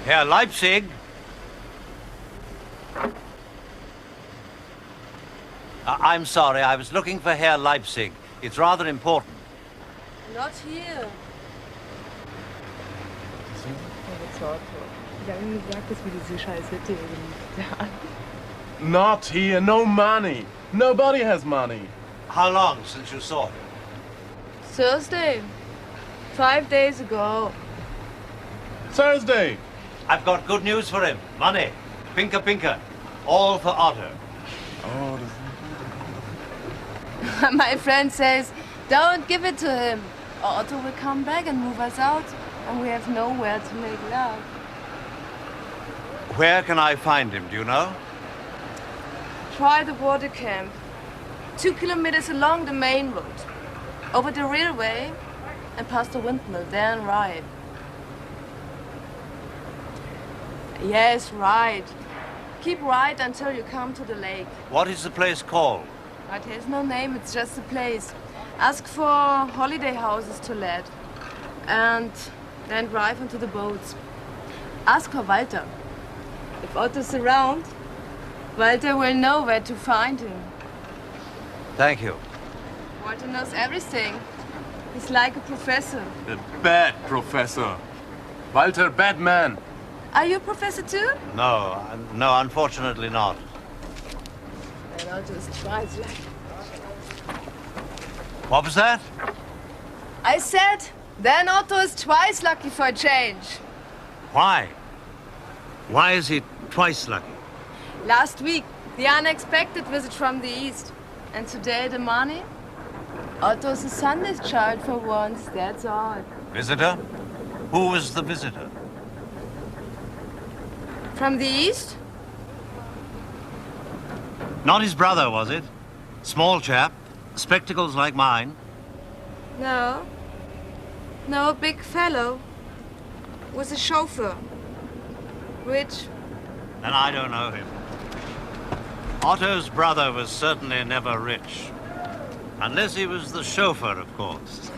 Herr Leipzig. I'm sorry, I was looking for Herr Leipzig. It's rather important. Not here. Not here, no money. Nobody has money. How long since you saw him? Thursday. 5 days ago. Thursday. I've got good news for him. Money. Pinker pinker. All for Otto. Oh, My friend says, don't give it to him. Or Otto will come back and move us out, and we have nowhere to make love. Where can I find him, do you know? Try the water camp. 2 kilometers along the main road. Over the railway and past the windmill, then right. Yes, right. Keep right until you come to the lake. What is the place called? It has no name, it's just a place. Ask for holiday houses to let. And then drive onto the boats. Ask for Walter. If Otto's around, Walter will know where to find him. Thank you. Walter knows everything. He's like a professor. a bad professor. Walter, bad man. Are you a professor too? No, unfortunately not. And Otto is twice like... What was that? I said, then Otto is twice lucky for a change. Why? Why is he twice lucky? Last week, the unexpected visit from the east. And today, the money? Otto's a Sunday's child for once, that's all. Visitor? Who was the visitor? From the east? Not his brother, was it? Small chap, spectacles like mine. No. No, a big fellow. Was a chauffeur. Rich. Then I don't know him. Otto's brother was certainly never rich. Unless he was the chauffeur, of course.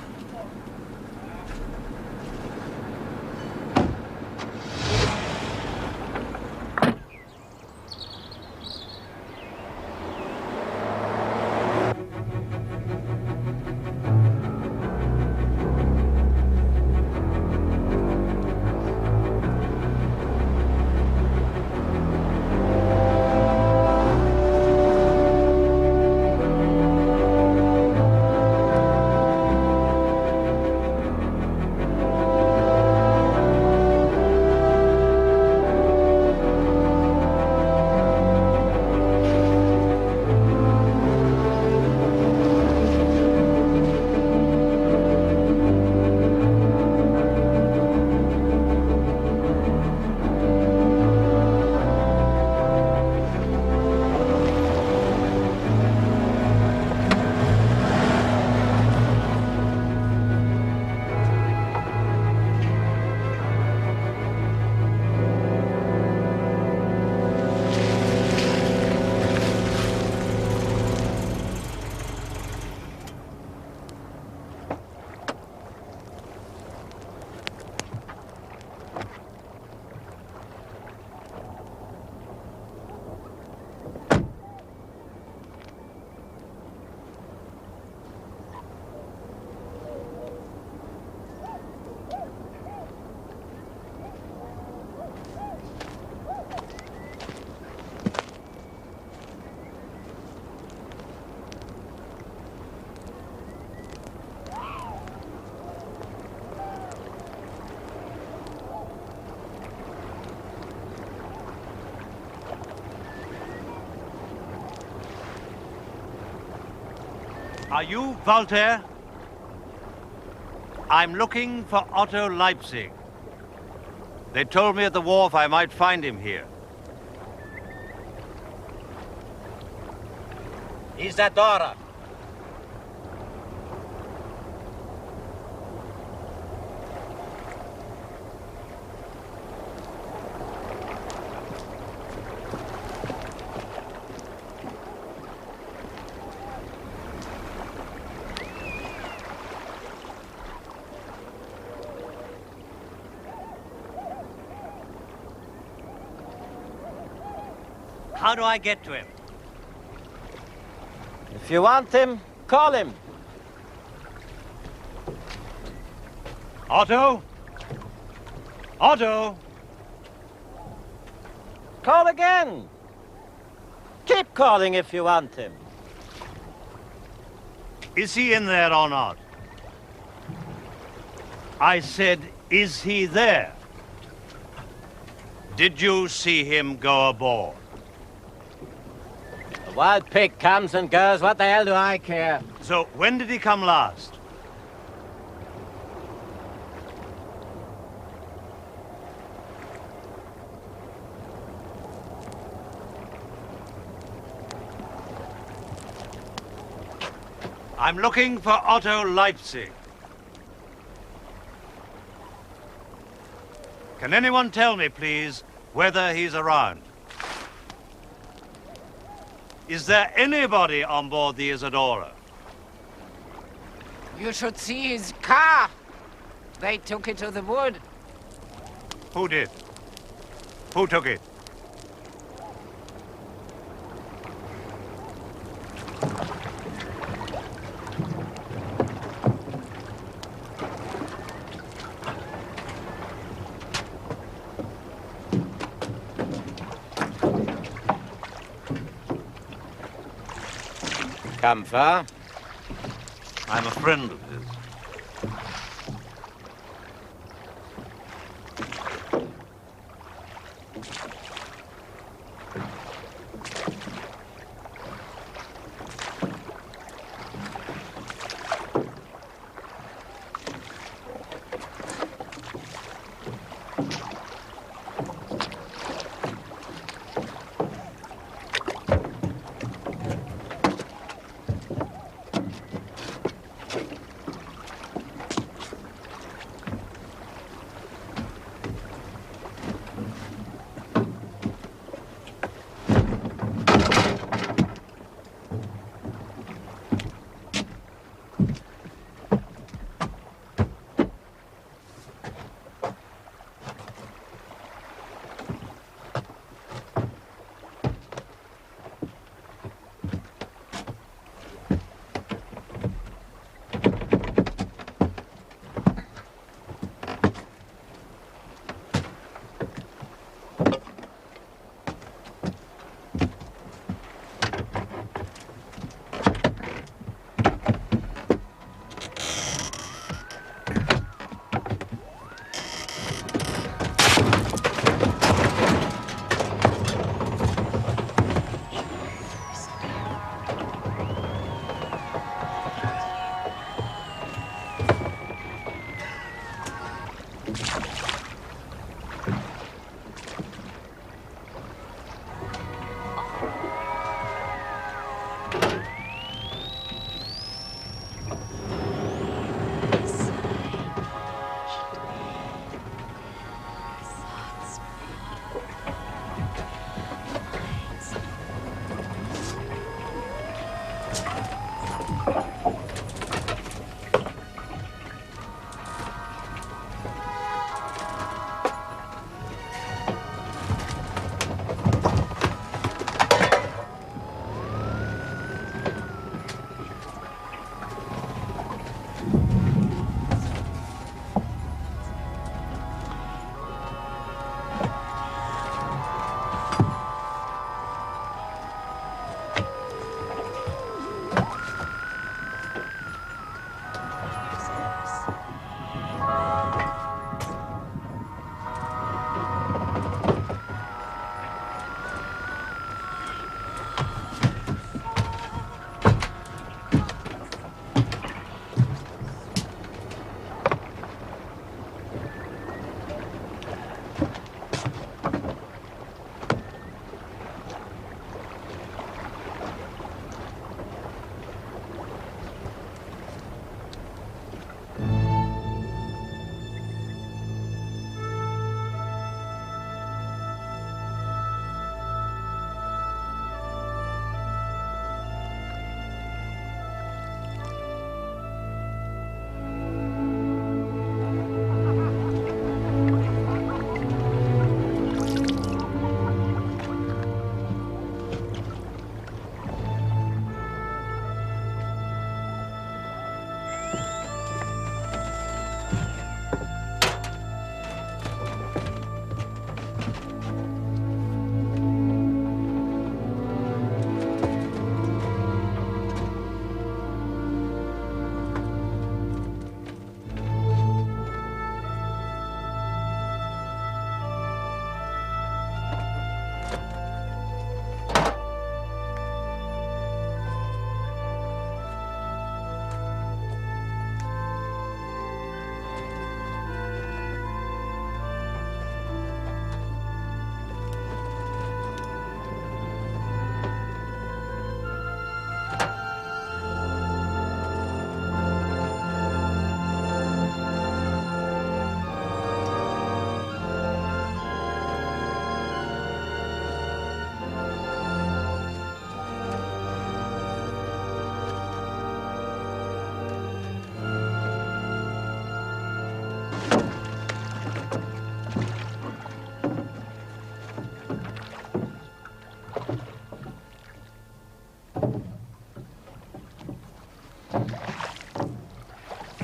Are you Walter? I'm looking for Otto Leipzig. They told me at the wharf I might find him here. Isadora. How do I get to him? If you want him, call him. Otto? Otto? Call again. Keep calling if you want him. Is he in there or not? I said, is he there? Did you see him go aboard? A wild pig comes and goes. What the hell do I care? So, when did he come last? I'm looking for Otto Leipzig. Can anyone tell me, please, whether he's around? Is there anybody on board the Isadora? You should see his car. They took it to the wood. Who did? Who took it? Come far? I'm a friend of his.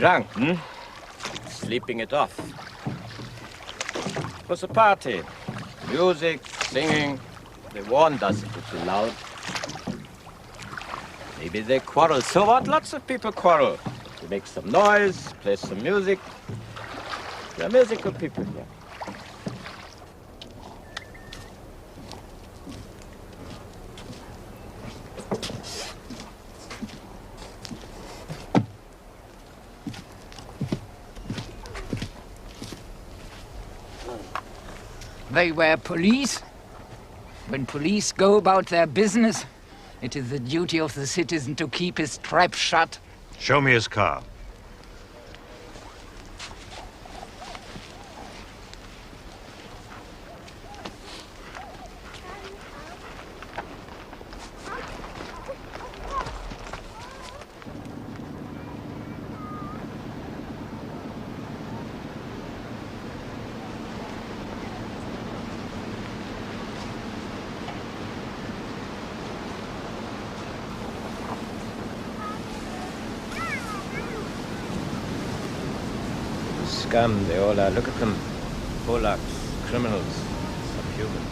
drunk, sleeping it off. It was a party. Music, singing. They warned us it would be loud. Maybe they quarrel. So what? Lots of people quarrel. They make some noise, play some music. They're musical people here. They were police. When police go about their business, it is the duty of the citizen to keep his trap shut. Show me his car. Scum, they all are. Look at them. Polacks, criminals, subhumans.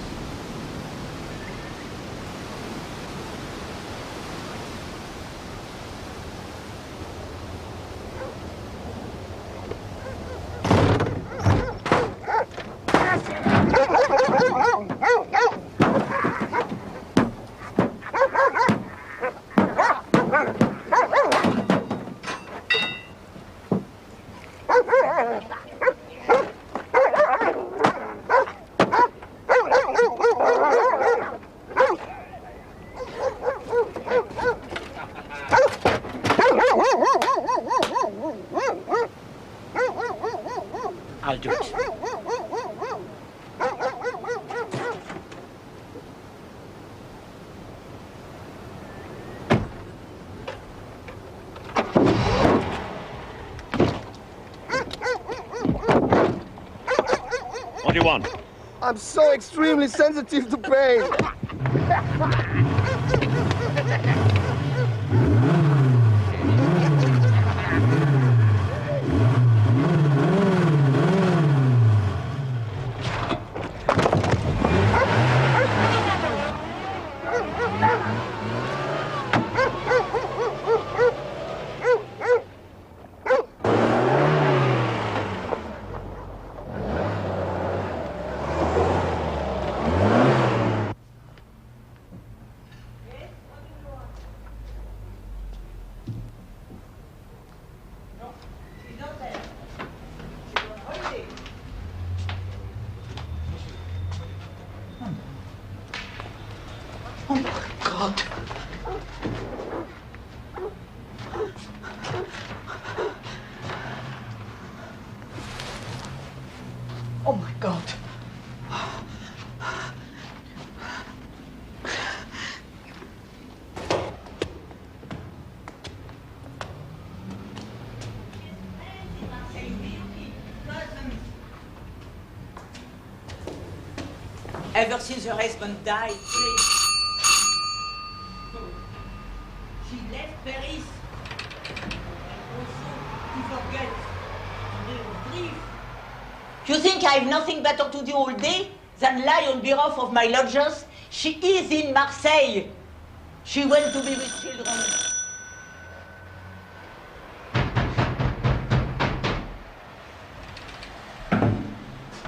I'll do it. What do you want? I'm so extremely sensitive to pain. Oh my God. Ever since her husband died, she left Paris. Also to forget the grief. You think I have nothing better to do all day than lie on behalf of my lodgers? She is in Marseille. She went to be with children.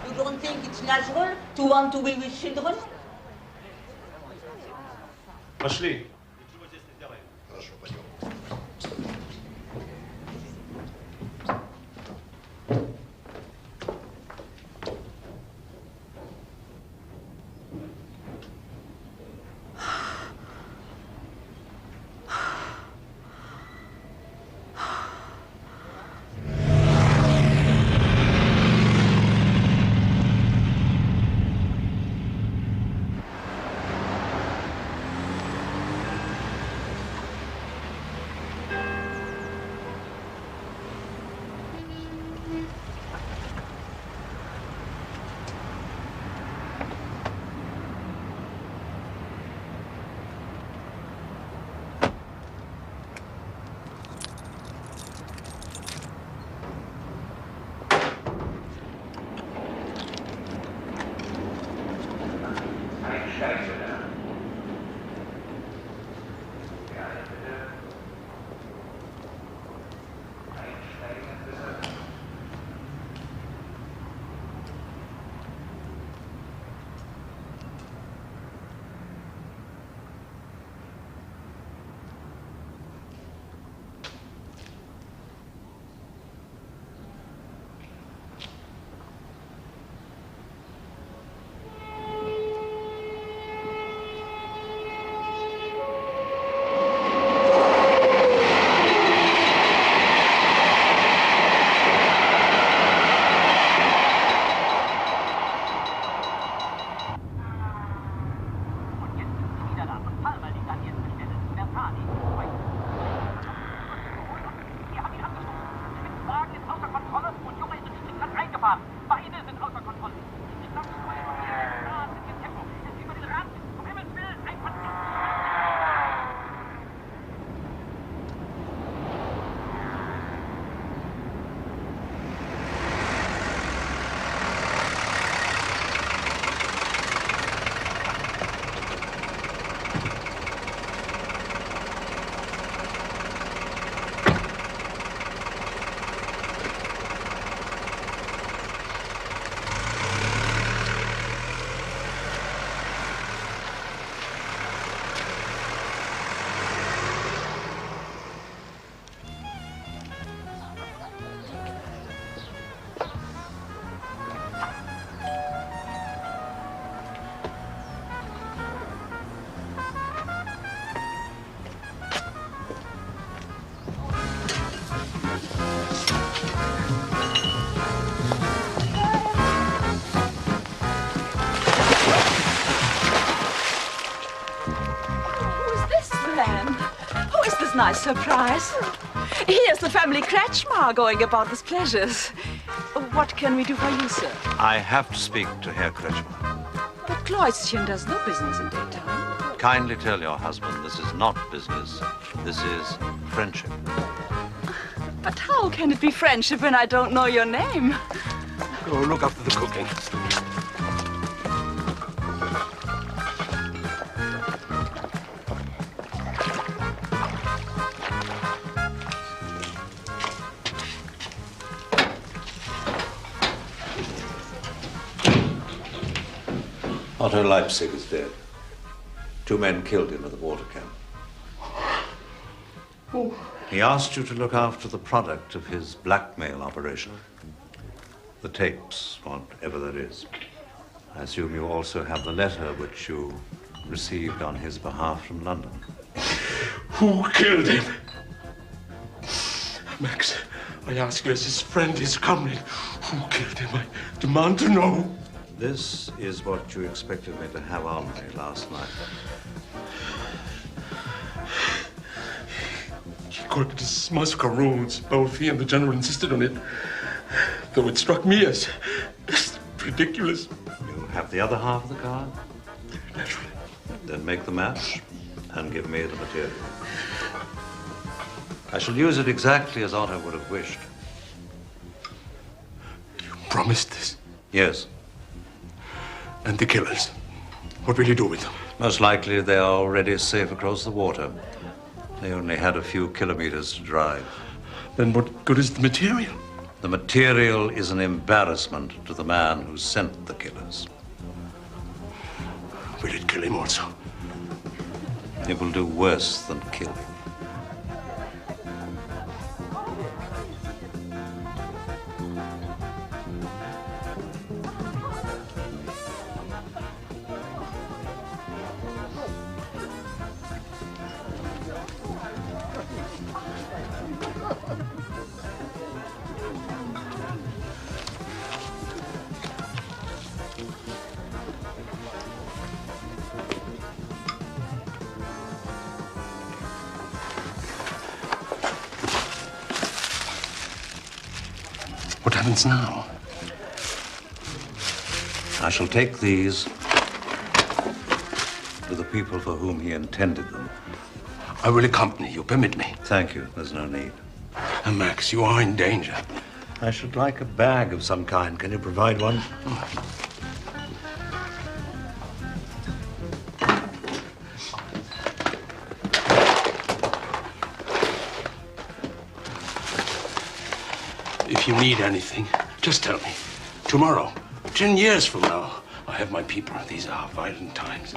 You don't think it's natural to want to be with children? Пошли. Nice surprise. Here's the family Kretschmar going about with pleasures. What can we do for you, sir? I have to speak to Herr Kretschmer. But Kleustchen does no business in daytime. Kindly tell your husband this is not business. This is friendship. But how can it be friendship when I don't know your name? Go look after the cooking. Otto Leipzig is dead. 2 men killed him at the water camp. Oh. He asked you to look after the product of his blackmail operation. The tapes, whatever that is. I assume you also have the letter which you received on his behalf from London. Who killed him? Max, I ask you as his friend, his comrade, who killed him? I demand to know. This is what you expected me to have on me last night. He quoted his mascarons. Both he and the general insisted on it. Though it struck me as ridiculous. You have the other half of the card? Naturally. Then make the match and give me the material. I shall use it exactly as Otto would have wished. You promised this? Yes. And the killers? What will you do with them? Most likely they are already safe across the water. They only had a few kilometers to drive. Then what good is the material? The material is an embarrassment to the man who sent the killers. Will it kill him also? It will do worse than kill him. What happens now? I shall take these to the people for whom he intended them. I will accompany you. Permit me. Thank you. There's no need. Max, you are in danger. I should like a bag of some kind. Can you provide one? need anything, just tell me. Tomorrow, 10 years from now, I have my people. These are violent times.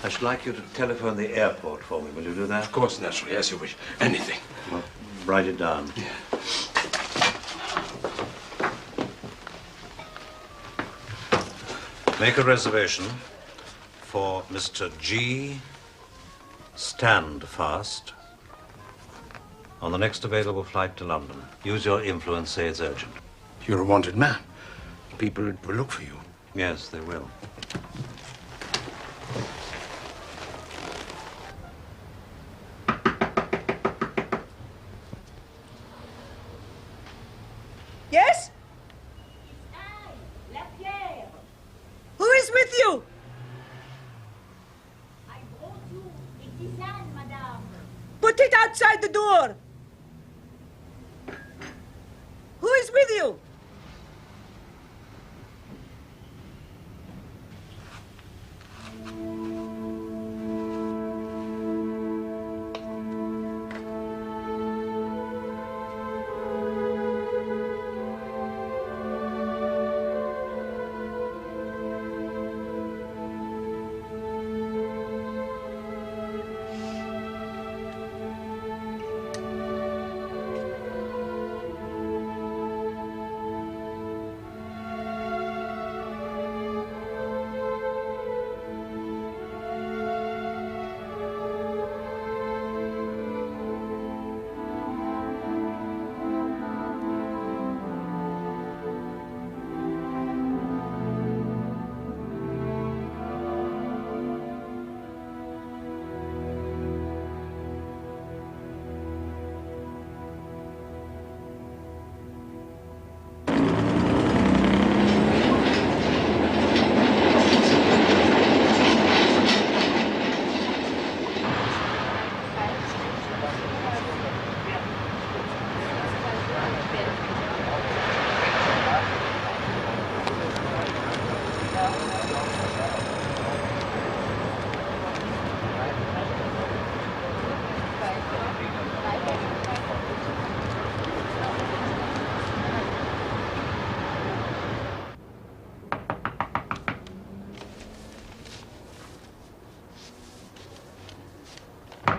I should like you to telephone the airport for me. Will you do that? Of course, naturally, as you wish. Anything. Well, write it down. Yeah. Make a reservation for Mr. G. Standfast on the next available flight to London. Use your influence, say it's urgent. You're a wanted man. People will look for you. Yes, they will. Yes? Who is with you? I brought you a tisane, madame. Put it outside the door. Who is with you?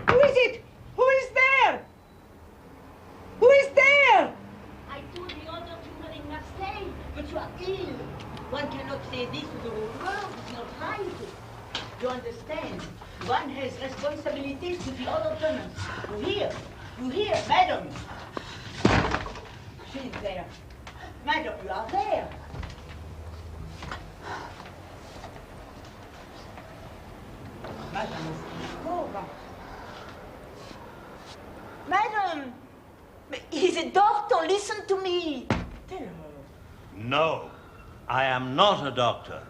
Who is it? Who is there? Who is there? I told the other children in Marseille, but you are ill. One cannot say this to the whole world. It's not right. You understand? One has responsibilities to the other tenants. You hear, madam? She's there. Madam, you are there. Madam, Madam, he's a doctor. Listen to me. Tell her. No, I am not a doctor.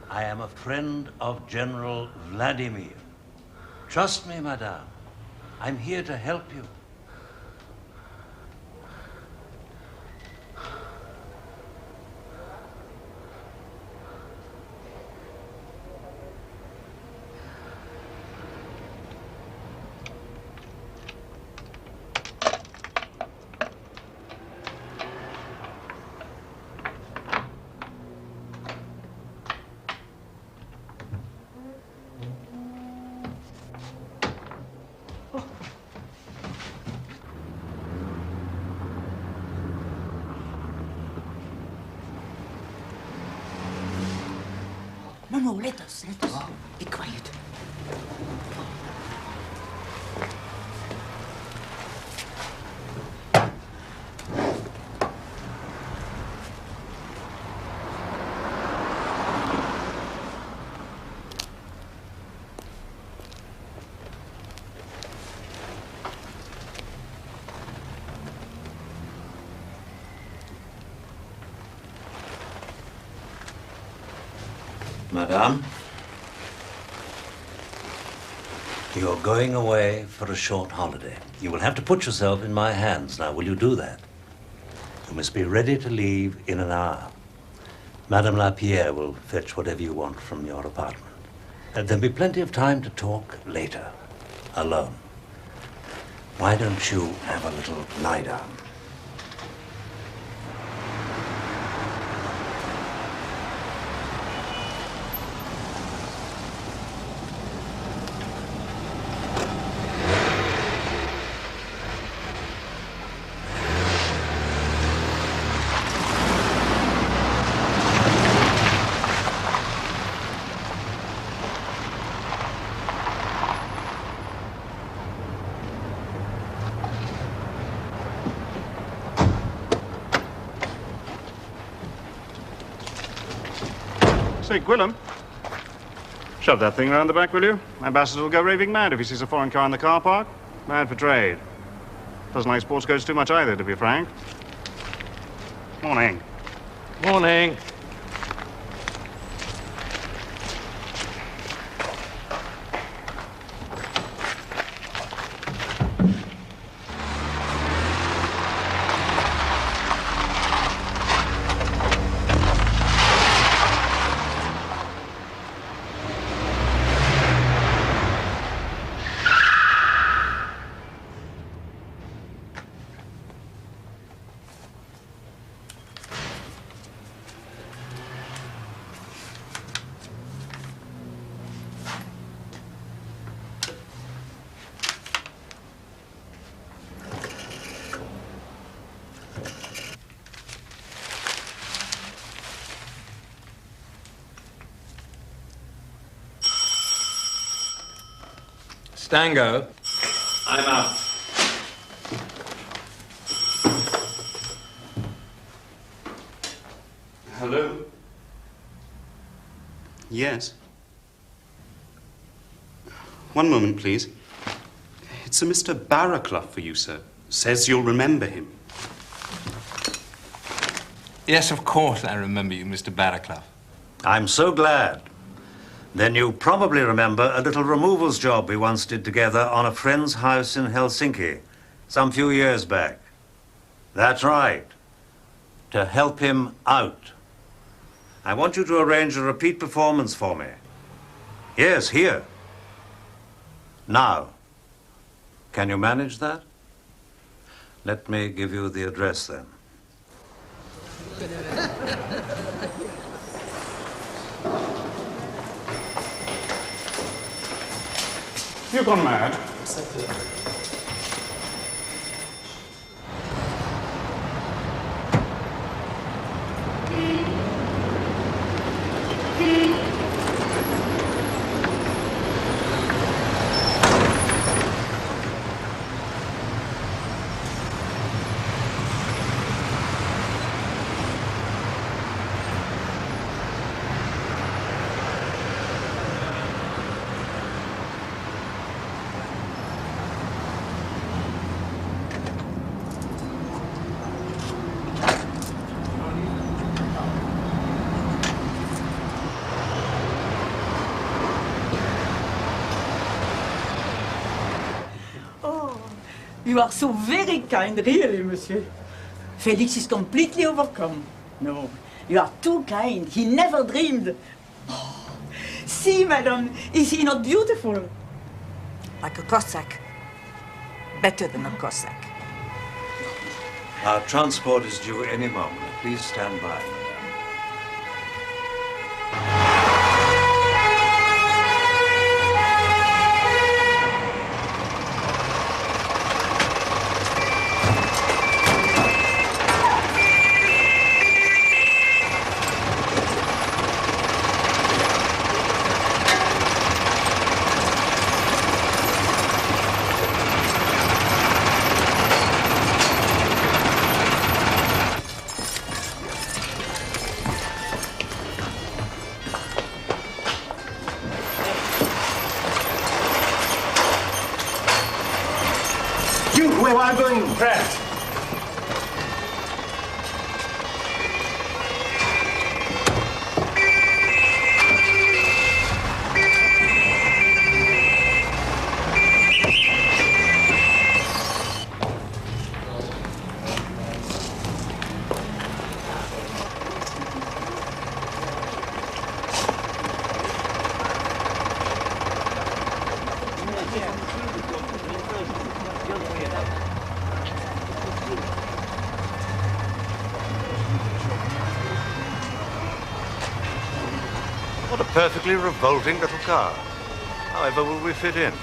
I am a friend of General Vladimir. Trust me, madame. I'm here to help you. No, let us. Be quiet. Madame? You're going away for a short holiday. You will have to put yourself in my hands. Now, will you do that? You must be ready to leave in an hour. Madame Lapierre will fetch whatever you want from your apartment. There'll be plenty of time to talk later, alone. Why don't you have a little lie down? Say, Gwillem, shove that thing around the back, will you? Ambassador will go raving mad if he sees a foreign car in the car park. Bad for trade. Doesn't like sports coats too much either, to be frank. Morning. Morning. Stango. I'm out. Hello? Yes. One moment, please. It's a Mr. Barraclough for you, sir. Says you'll remember him. Yes, of course I remember you, Mr. Barraclough. I'm so glad. Then you probably remember a little removals job we once did together on a friend's house in Helsinki, some few years back. That's right. To help him out. I want you to arrange a repeat performance for me. Yes, here. Now. Can you manage that? Let me give you the address then. You've gone mad. You are so very kind, really, monsieur. Felix is completely overcome. No, you are too kind. He never dreamed. Oh, see, madame, is he not beautiful? Like a Cossack. Better than a Cossack. Our transport is due any moment. Please stand by. Where are you going, Pratt? What a perfectly revolting little car. However will we fit in?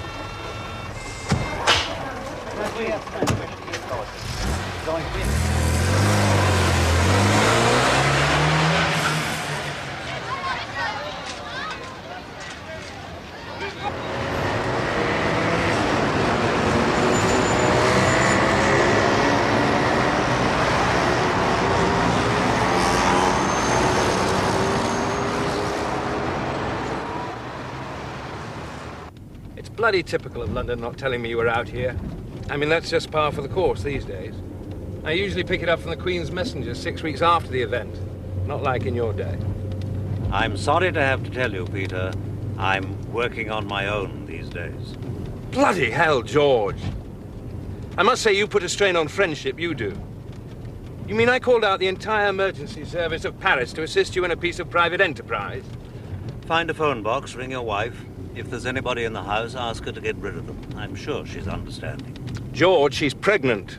Bloody typical of London not telling me you were out here. I mean, that's just par for the course these days. I usually pick it up from the Queen's messengers 6 weeks after the event. Not like in your day. I'm sorry to have to tell you, Peter, I'm working on my own these days. Bloody hell, George. I must say you put a strain on friendship, you do. You mean I called out the entire emergency service of Paris to assist you in a piece of private enterprise? Find a phone box, ring your wife. If there's anybody in the house, ask her to get rid of them. I'm sure she's understanding. George, she's pregnant.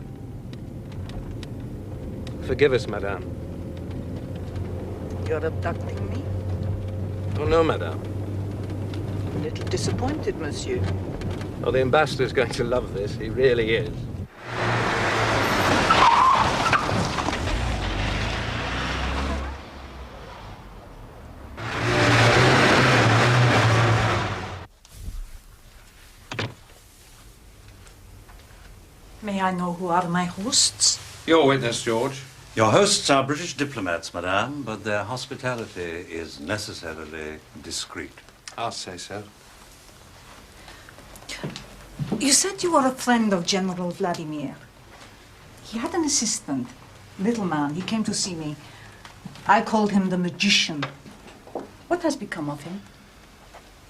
Forgive us, madame. You're abducting me? Oh, no, madame. A little disappointed, monsieur. Oh, the ambassador's going to love this. He really is. May I know who are my hosts? Your witness, George. Your hosts are British diplomats, madame, but their hospitality is necessarily discreet. I'll say so. You said you were a friend of General Vladimir. He had an assistant, little man. He came to see me. I called him the magician. What has become of him?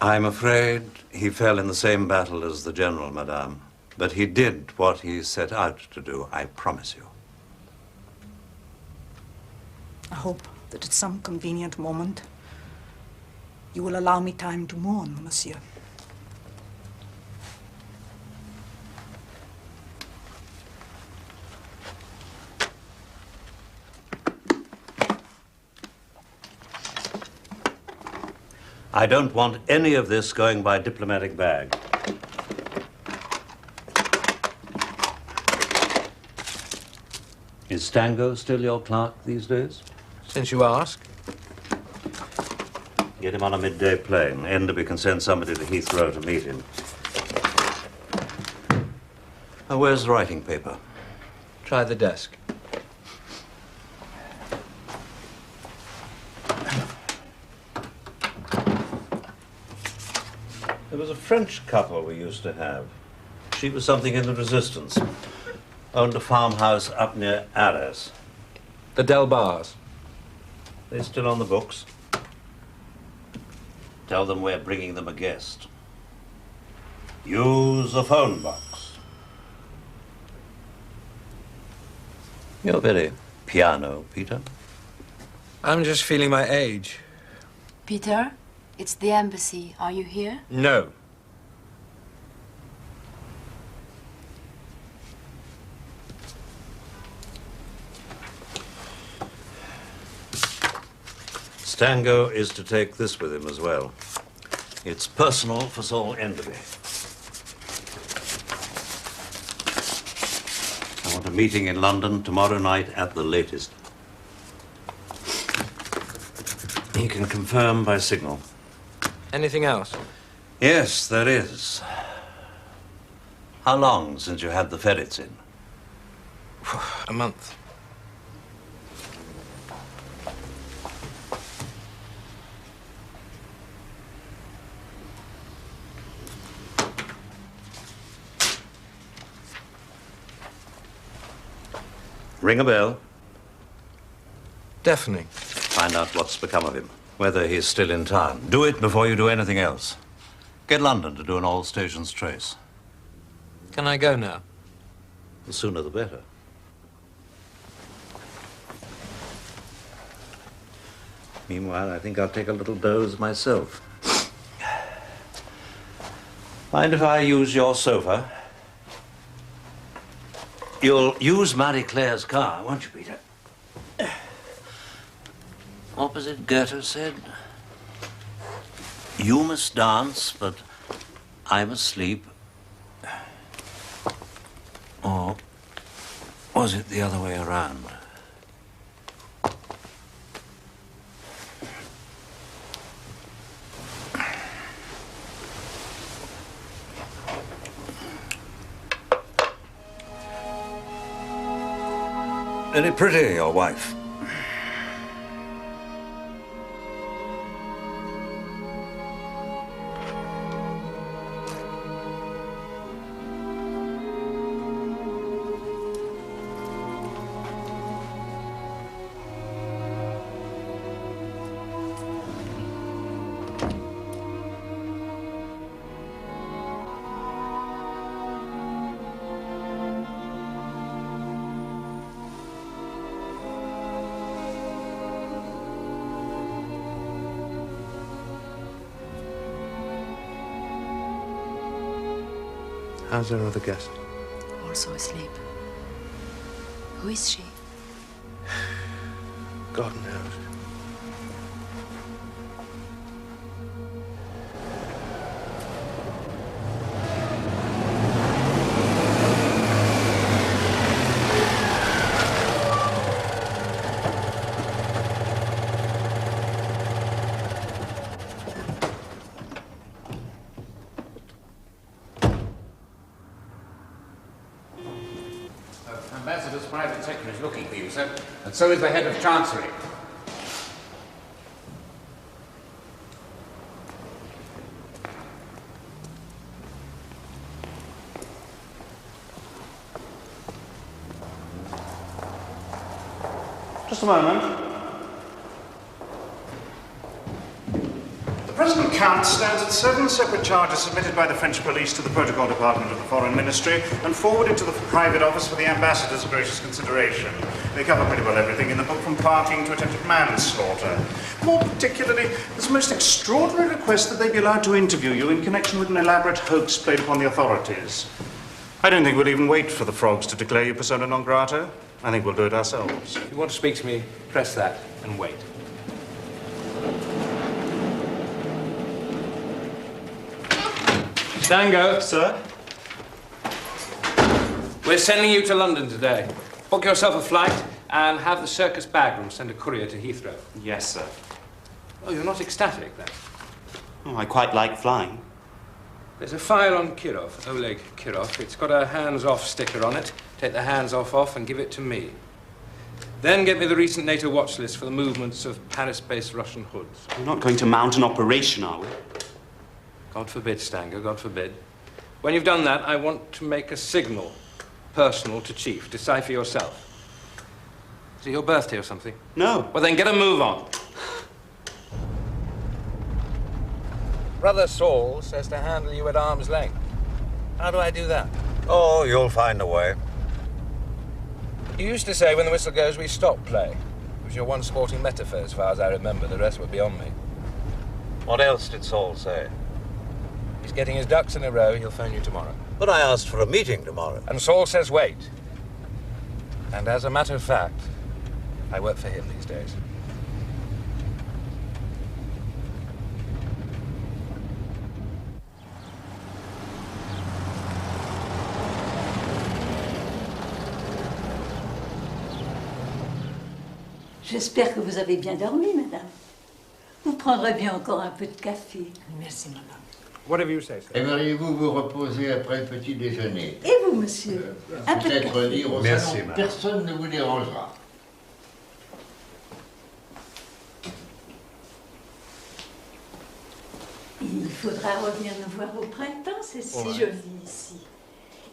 I'm afraid he fell in the same battle as the general, madame. But he did what he set out to do, I promise you. I hope that at some convenient moment you will allow me time to mourn, monsieur. I don't want any of this going by diplomatic bag. Is Stango still your clerk these days? Since you ask. Get him on a midday plane. Enderby can send somebody to Heathrow to meet him. Oh, where's the writing paper? Try the desk. There was a French couple we used to have. She was something in the resistance. Owned a farmhouse up near Arras. The Delbars. They're still on the books. Tell them we're bringing them a guest. Use the phone box. You're very piano, Peter. I'm just feeling my age. Peter, it's the embassy. Are you here? No. Stango is to take this with him as well. It's personal for Saul Enderby. I want a meeting in London tomorrow night at the latest. He can confirm by signal. Anything else? Yes, there is. How long since you had the ferrets in? A month. Ring a bell. Deafening. Find out what's become of him, whether he's still in town. Do it before you do anything else. Get London to do an all-stations trace. Can I go now? The sooner the better. Meanwhile, I think I'll take a little doze myself. Mind if I use your sofa? You'll use Marie Claire's car, won't you, Peter? Opposite Goethe said. You must dance, but I must sleep. Or was it the other way around? Very pretty, your wife. How's our other guest? Also asleep. Who is she? God knows. Ambassador's private secretary is looking for you, sir. And so is the head of Chancery. Just a moment. The present count stands at 7 separate charges submitted by the French police to the Protocol Department of the Foreign Ministry and forwarded to the private office for the ambassador's gracious consideration. They cover pretty well everything in the book, from partying to attempted manslaughter. More particularly, there's a most extraordinary request that they be allowed to interview you in connection with an elaborate hoax played upon the authorities. I don't think we'll even wait for the frogs to declare you persona non grata. I think we'll do it ourselves. If you want to speak to me, press that and wait. Stango. Sir? We're sending you to London today. Book yourself a flight and have the circus bag room send a courier to Heathrow. Yes, sir. Oh, you're not ecstatic, then? Oh, I quite like flying. There's a file on Kirov, Oleg Kirov. It's got a hands-off sticker on it. Take the hands-off and give it to me. Then get me the recent NATO watch list for the movements of Paris-based Russian hoods. We're not going to mount an operation, are we? God forbid, Stanger, God forbid. When you've done that, I want to make a signal, personal to Chief. Decipher yourself. Is it your birthday or something? No. Well, then get a move on. Brother Saul says to handle you at arm's length. How do I do that? Oh, you'll find a way. You used to say when the whistle goes, we stop play. It was your one sporting metaphor, as far as I remember. The rest were beyond me. What else did Saul say? He's getting his ducks in a row. He'll phone you tomorrow. But I asked for a meeting tomorrow. And Saul says wait. And as a matter of fact, I work for him these days. J'espère que vous avez bien dormi, madame. Vous prendrez bien encore un peu de café. Merci, madame. Whatever you say, sir. Aimeriez-vous vous reposer après le petit déjeuner? Et vous, monsieur? Un peu de Peut-être café. lire au Merci, salon. madame. Personne ne vous dérangera. Il faudra revenir nous voir au printemps, c'est si Ouais. joli ici.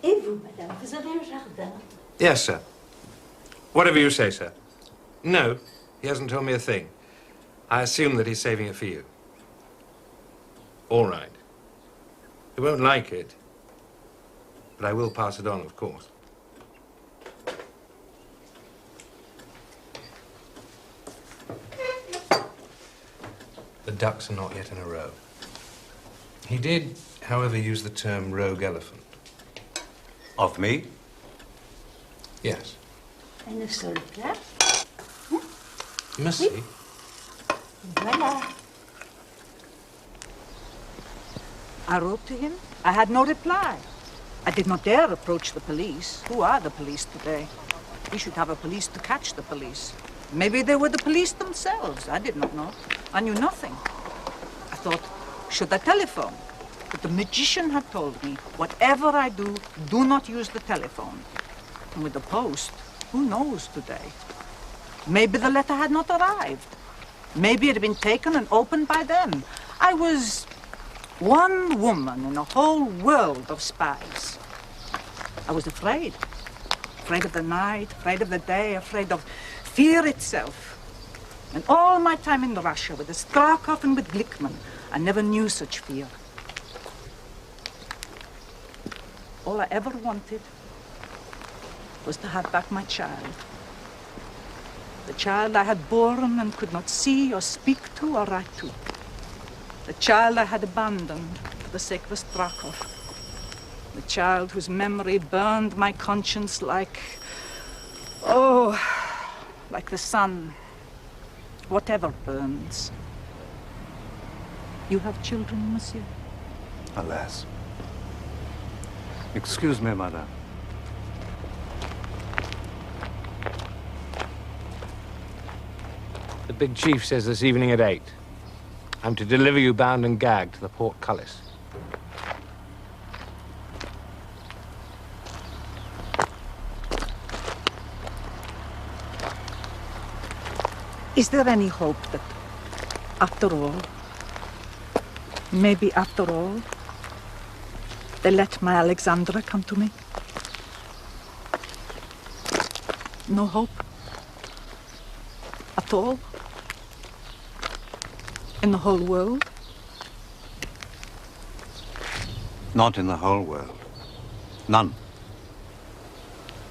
Et vous, madame, vous avez un jardin? Yes, sir. Whatever you say, sir. No, he hasn't told me a thing. I assume that he's saving it for you. All right. You won't like it, but I will pass it on, of course. The ducks are not yet in a row. He did, however, use the term rogue elephant. Of me? Yes. Une seule place. Merci. Voilà. I wrote to him. I had no reply. I did not dare approach the police. Who are the police today? We should have a police to catch the police. Maybe they were the police themselves. I did not know. I knew nothing. I thought, should I telephone? But the magician had told me, whatever I do, do not use the telephone. And with the post, who knows today? Maybe the letter had not arrived. Maybe it had been taken and opened by them. I was one woman in a whole world of spies. I was afraid. Afraid of the night, afraid of the day, afraid of fear itself. And all my time in Russia, with the Strakov and with Glickman, I never knew such fear. All I ever wanted was to have back my child. The child I had born and could not see or speak to or write to. The child I had abandoned for the sake of Strakov. The child whose memory burned my conscience like, oh, like the sun, whatever burns. You have children, monsieur? Alas. Excuse me, madame. The big chief says this evening at 8. I'm to deliver you bound and gagged to the portcullis. Is there any hope that, after all, maybe after all, they let my Alexandra come to me? No hope? At all? In the whole world? Not in the whole world. None.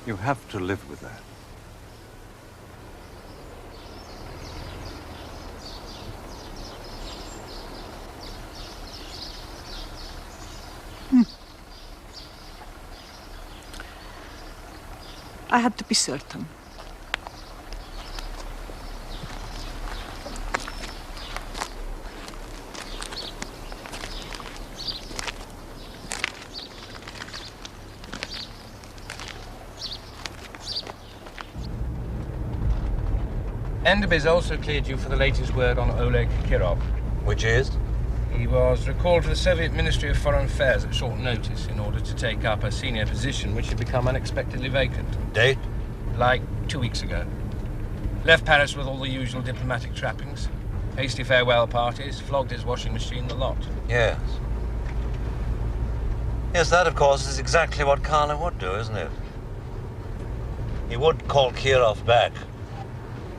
You have to live with that. I had to be certain. Enderby's also cleared you for the latest word on Oleg Kirov. Which is? He was recalled to the Soviet Ministry of Foreign Affairs at short notice in order to take up a senior position which had become unexpectedly vacant. Date? Like 2 weeks ago. Left Paris with all the usual diplomatic trappings. Hasty farewell parties, flogged his washing machine, the lot. Yes. Yes, that, of course, is exactly what Karla would do, isn't it? He would call Kirov back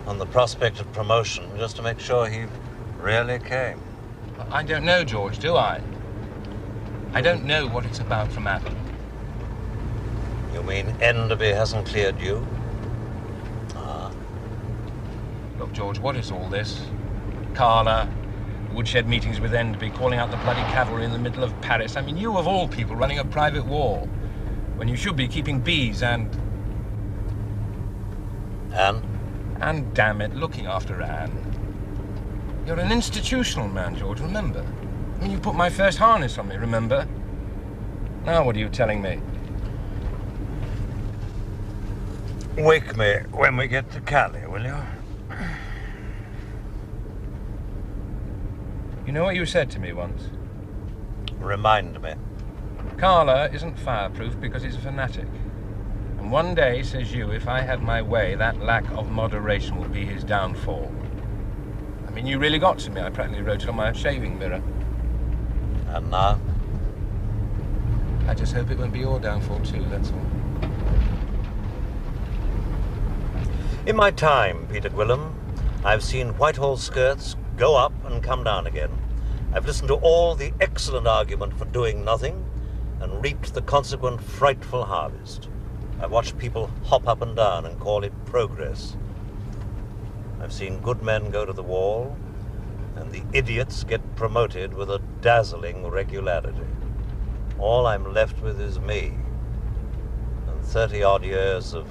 on the prospect of promotion just to make sure he really came. I don't know, George, do I? I don't know what it's about from Adam. You mean Enderby hasn't cleared you? Ah. Look, George, what is all this? Karla, woodshed meetings with Enderby, calling out the bloody cavalry in the middle of Paris. I mean, you of all people running a private war, when you should be keeping bees and... Anne? And, damn it, looking after Anne. You're an institutional man, George, remember? I mean, you put my first harness on me, remember? Now what are you telling me? Wake me when we get to Calais, will you? You know what you said to me once? Remind me. Karla isn't fireproof because he's a fanatic. And one day, says you, if I had my way, that lack of moderation would be his downfall. I mean, you really got to me. I practically wrote it on my shaving mirror. And now? I just hope it won't be your downfall too, that's all. In my time, Peter Gwilym, I've seen Whitehall skirts go up and come down again. I've listened to all the excellent argument for doing nothing and reaped the consequent frightful harvest. I've watched people hop up and down and call it progress. I've seen good men go to the wall and the idiots get promoted with a dazzling regularity. All I'm left with is me and 30-odd years of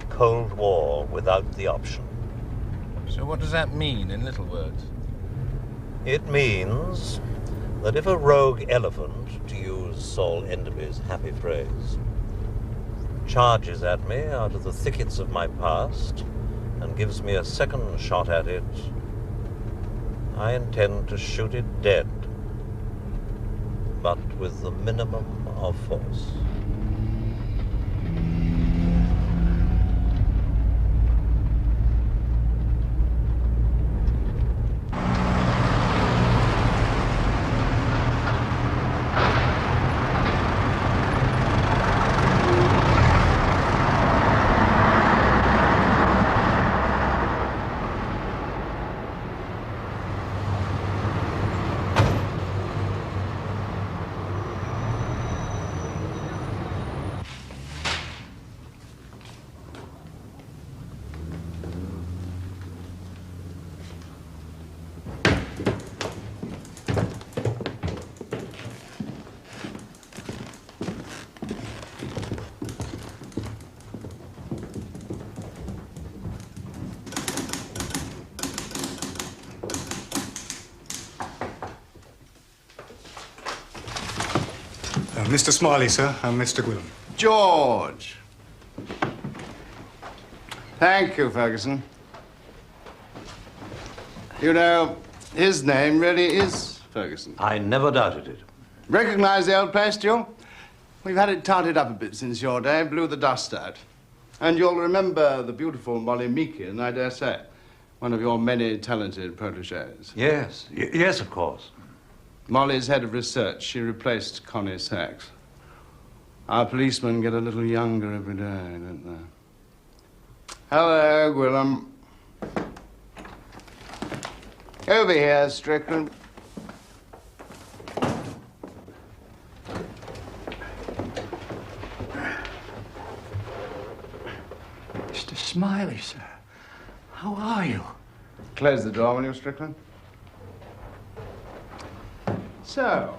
Cold War without the option. So what does that mean in little words? It means that if a rogue elephant, to use Saul Enderby's happy phrase, charges at me out of the thickets of my past and gives me a second shot at it, I intend to shoot it dead, but with the minimum of force. Mr. Smiley, sir, and Mr. Gwilym. George. Thank you, Ferguson. You know, his name really is Ferguson. I never doubted it. Recognize the old place, Joe? We've had it tarted up a bit since your day, blew the dust out. And you'll remember the beautiful Molly Meakin, I dare say. One of your many talented protégés. Yes, yes, of course. Molly's head of research. She replaced Connie Sachs. Our policemen get a little younger every day, don't they? Hello, Gwilym. Over here, Strickland. Mr. Smiley, sir. How are you? Close the door, will you, Strickland? So,